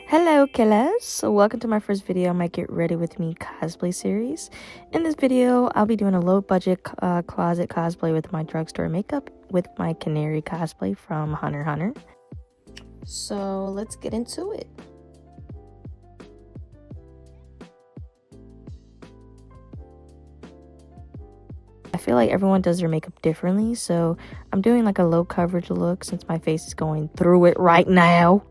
Hello killers, welcome to my first video on my Get Ready With Me cosplay series. In this video, I'll be doing a low budget closet cosplay with my drugstore makeup with my Canary cosplay from Hunter x Hunter. So let's get into it. I feel like everyone does their makeup differently, so I'm doing like a low coverage look since my face is going through it right now.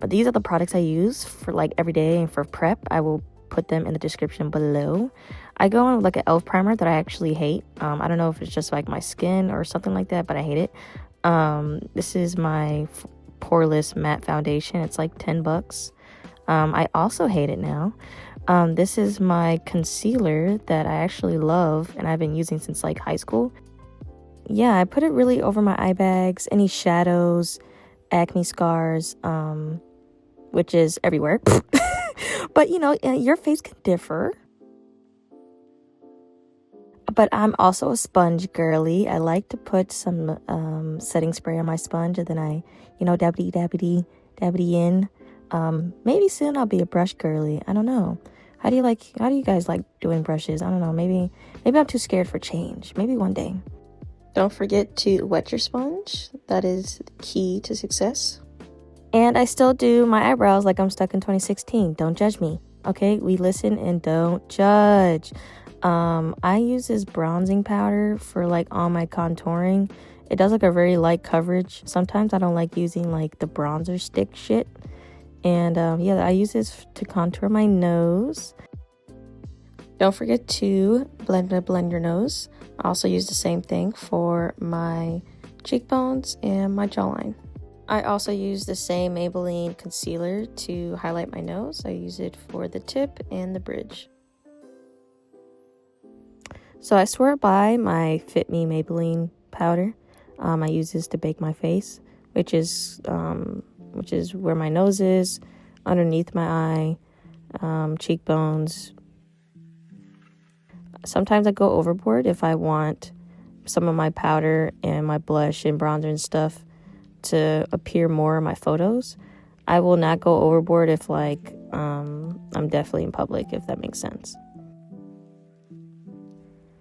But these are the products I use for like every day and for prep. I will put them in the description below. I go on with like an e.l.f. primer that I actually hate. I don't know if it's just like my skin or something like that, but I hate it. This is my poreless matte foundation. It's like 10 bucks. I also hate it now. This is my concealer that I actually love and I've been using since like high school. Yeah, I put it really over my eye bags, any shadows, acne scars, which is everywhere. But you know, your face can differ. But I'm also a sponge girly. I like to put some setting spray on my sponge and then I, you know, dabbity in. Maybe soon I'll be a brush girly. I don't know. How do you guys like doing brushes? I don't know. Maybe I'm too scared for change. Maybe one day. Don't forget to wet your sponge. That is key to success. And I still do my eyebrows like I'm stuck in 2016. Don't judge me, okay? We listen and don't judge. I use this bronzing powder for like all my contouring. It does like a very light coverage. Sometimes I don't like using like the bronzer stick shit. And yeah, I use this to contour my nose. Don't forget to blend your nose. I also use the same thing for my cheekbones and my jawline. I also use the same Maybelline concealer to highlight my nose. I use it for the tip and the bridge. So I swear by my Fit Me Maybelline powder. I use this to bake my face, which is where my nose is, underneath my eye, cheekbones. Sometimes I go overboard if I want some of my powder and my blush and bronzer and stuff to appear more in my photos. I will not go overboard if like I'm definitely in public, if that makes sense.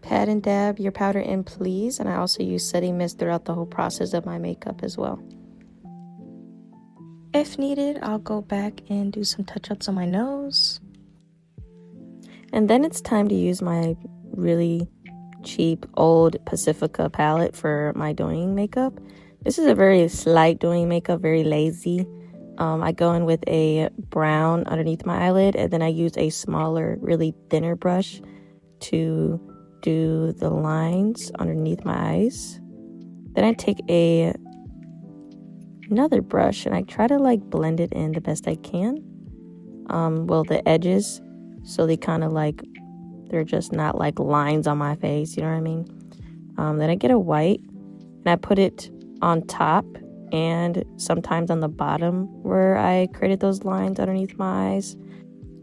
Pat and dab your powder in, please. And I also use setting mist throughout the whole process of my makeup as well. If needed, I'll go back and do some touch-ups on my nose. And then it's time to use my really cheap old Pacifica palette for my doing makeup. This is a very slight doing makeup, very lazy. I go in with a brown underneath my eyelid, and then I use a smaller, really thinner brush to do the lines underneath my eyes. Then I take another brush and I try to like blend it in the best I can. Well, the edges, so they kind of like, they're just not like lines on my face, you know what I mean? Then I get a white and I put it on top and sometimes on the bottom where I created those lines underneath my eyes.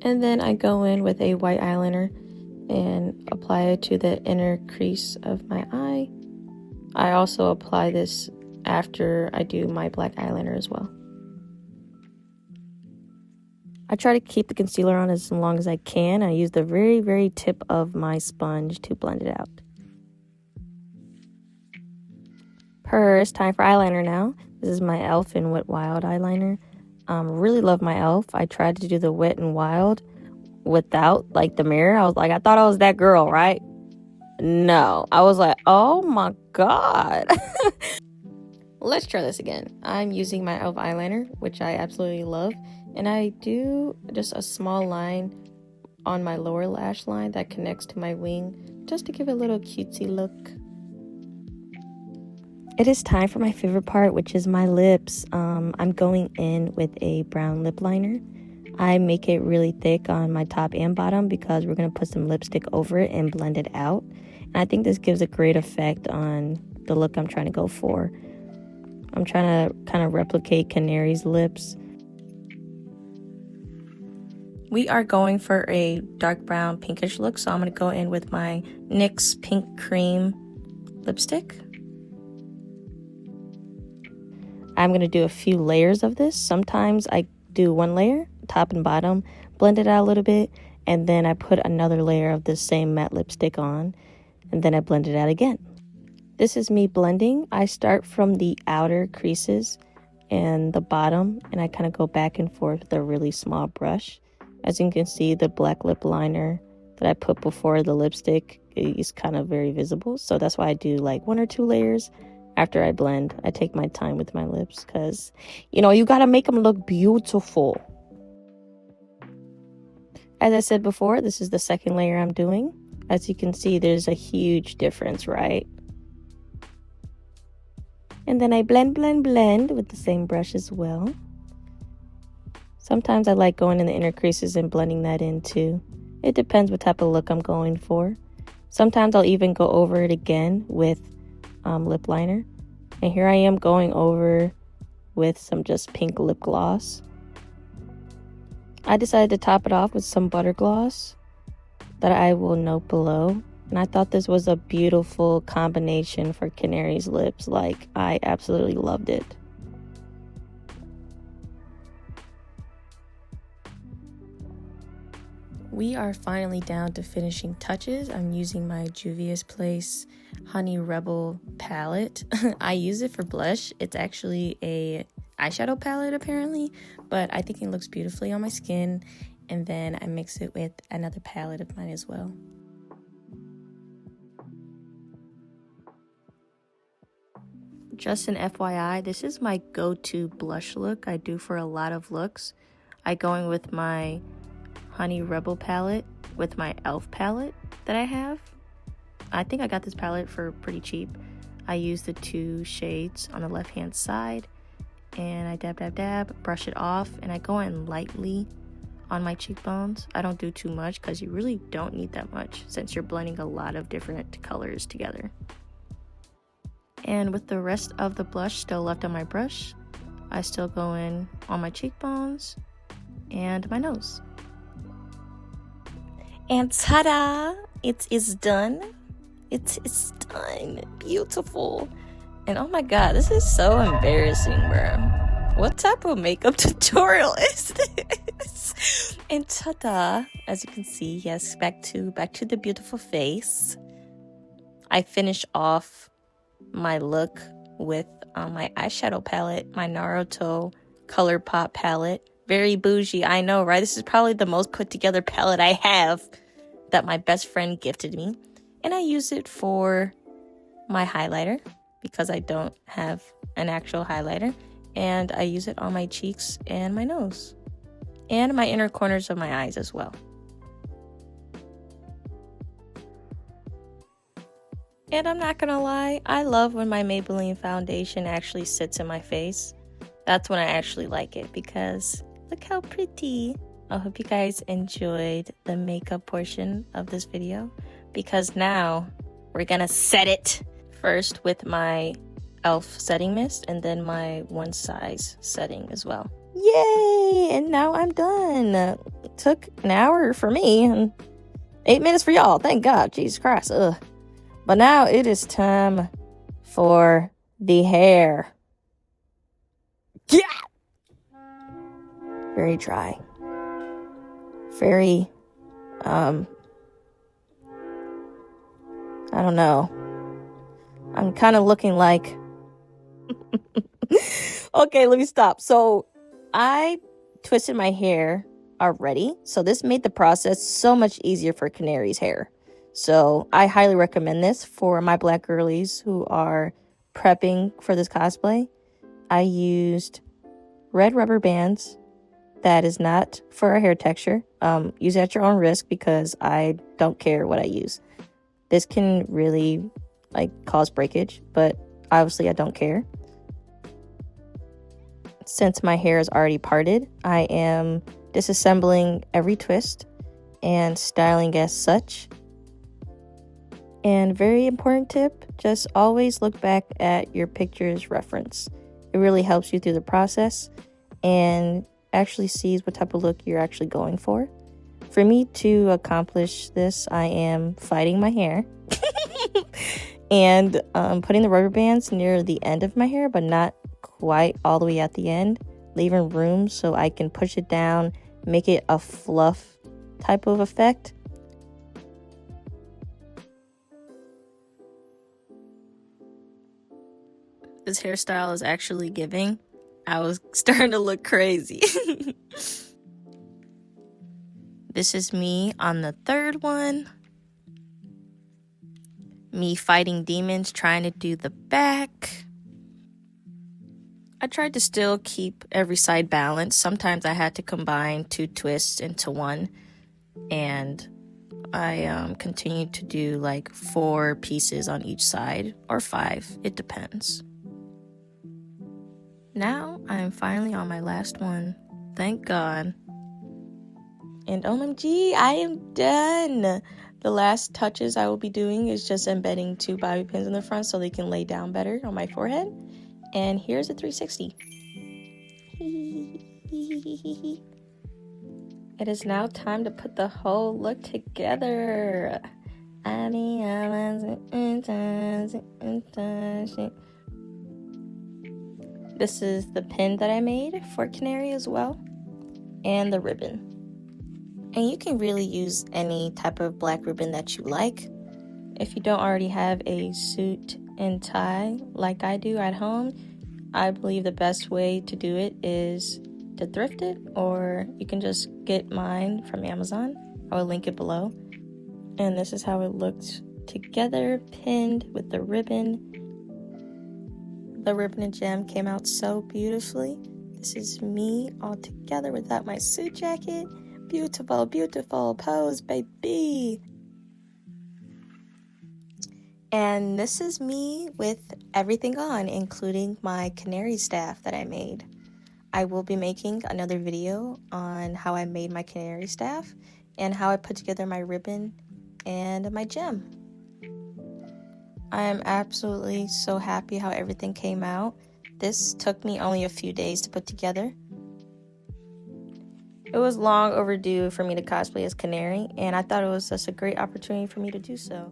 And then I go in with a white eyeliner and apply it to the inner crease of my eye. I also apply this after I do my black eyeliner as well. I try to keep the concealer on as long as I can. I use the very, very tip of my sponge to blend it out. It's time for eyeliner now. This is my e.l.f. in Wet Wild eyeliner. Really love my e.l.f. I tried to do the Wet and Wild without like the mirror. I thought I was that girl, right? No, I was like, oh my god. Let's try this again. I'm using my e.l.f. eyeliner, which I absolutely love. And I do just a small line on my lower lash line that connects to my wing, just to give it a little cutesy look. It is time for my favorite part, which is my lips. I'm going in with a brown lip liner. I make it really thick on my top and bottom because we're going to put some lipstick over it and blend it out. And I think this gives a great effect on the look I'm trying to go for. I'm trying to kind of replicate Canary's lips. We are going for a dark brown pinkish look, so I'm going to go in with my NYX Pink Cream lipstick. I'm going to do a few layers of this. Sometimes I do one layer, top and bottom, blend it out a little bit, and then I put another layer of the same matte lipstick on, and then I blend it out again. This is me blending. I start from the outer creases and the bottom, and I kind of go back and forth with a really small brush. As you can see, the black lip liner that I put before the lipstick is kind of very visible, so that's why I do like 1 or 2 layers after I blend. I take my time with my lips because, you know, you gotta make them look beautiful. As I said before, this is the second layer I'm doing. As you can see, there's a huge difference, right? And then I blend with the same brush as well. Sometimes I like going in the inner creases and blending that in too. It depends what type of look I'm going for. Sometimes I'll even go over it again with lip liner. And here I am going over with some just pink lip gloss. I decided to top it off with some butter gloss that I will note below. And I thought this was a beautiful combination for Canary's lips. Like, I absolutely loved it. We are finally down to finishing touches. I'm using my Juvia's Place Honey Rebel palette. I use it for blush. It's actually a eyeshadow palette apparently, but I think it looks beautifully on my skin. And then I mix it with another palette of mine as well. Just an FYI, this is my go-to blush look I do for a lot of looks. I go in with my Honey Rebel palette with my e.l.f. palette that I have. I think I got this palette for pretty cheap. I use the 2 shades on the left hand side and I dab, brush it off, and I go in lightly on my cheekbones. I don't do too much because you really don't need that much since you're blending a lot of different colors together. And with the rest of the blush still left on my brush, I still go in on my cheekbones and my nose. And ta-da! It is done. It is done. Beautiful. And oh my god, this is so embarrassing, bro. What type of makeup tutorial is this? And ta-da! As you can see, yes, back to the beautiful face. I finish off my look with my eyeshadow palette, my Naruto Colorpop Palette. Very bougie, I know, right? This is probably the most put together palette I have that my best friend gifted me. And I use it for my highlighter because I don't have an actual highlighter. And I use it on my cheeks and my nose. And my inner corners of my eyes as well. And I'm not gonna lie, I love when my Maybelline foundation actually sits in my face. That's when I actually like it because look how pretty. I hope you guys enjoyed the makeup portion of this video because now we're gonna set it first with my e.l.f. setting mist and then my One Size setting as well. Yay! And now I'm done. It took an hour for me and 8 minutes for y'all. Thank God. Jesus Christ. Ugh. But now it is time for the hair. Yeah! Very dry. Very, I don't know. I'm kind of looking like... Okay, let me stop. So I twisted my hair already. So this made the process so much easier for Canary's hair. So I highly recommend this for my black girlies who are prepping for this cosplay. I used red rubber bands. That is not for a hair texture. Use it at your own risk because I don't care what I use. This can really cause breakage, but obviously I don't care. Since my hair is already parted, I am disassembling every twist and styling as such. And very important tip, just always look back at your picture's reference. It really helps you through the process and actually sees what type of look you're actually going for. For me to accomplish this, I am fighting my hair and putting the rubber bands near the end of my hair, but not quite all the way at the end. leaving room so I can push it down, make it a fluff type of effect. This hairstyle is actually giving. I was starting to look crazy. This is me on the third one. Me fighting demons, trying to do the back. I tried to still keep every side balanced. Sometimes I had to combine 2 twists into one. And I continued to do like 4 pieces on each side, or 5, it depends. Now I'm finally on my last one, thank God. And OMG, I am done. The last touches I will be doing is just embedding 2 bobby pins in the front so they can lay down better on my forehead. And here's a 360. It is now time to put the whole look together. This is the pin that I made for Canary as well, and the ribbon. And you can really use any type of black ribbon that you like. If you don't already have a suit and tie like I do at home, I believe the best way to do it is to thrift it, or you can just get mine from Amazon. I will link it below. And this is how it looked together, pinned with the ribbon. The ribbon and gem came out so beautifully. This is me all together without my suit jacket. Beautiful, beautiful pose, baby. And this is me with everything on, including my canary staff that I made. I will be making another video on how I made my canary staff and how I put together my ribbon and my gem. I am absolutely so happy how everything came out. This took me only a few days to put together. It was long overdue for me to cosplay as Canary, and I thought it was such a great opportunity for me to do so.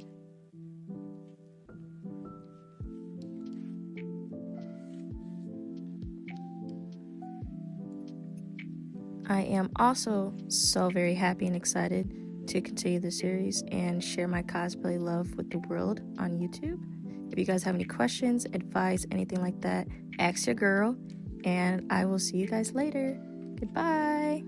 I am also so very happy and excited to continue the series and share my cosplay love with the world on YouTube. If you guys have any questions, advice, anything like that, ask your girl, and I will see you guys later. Goodbye.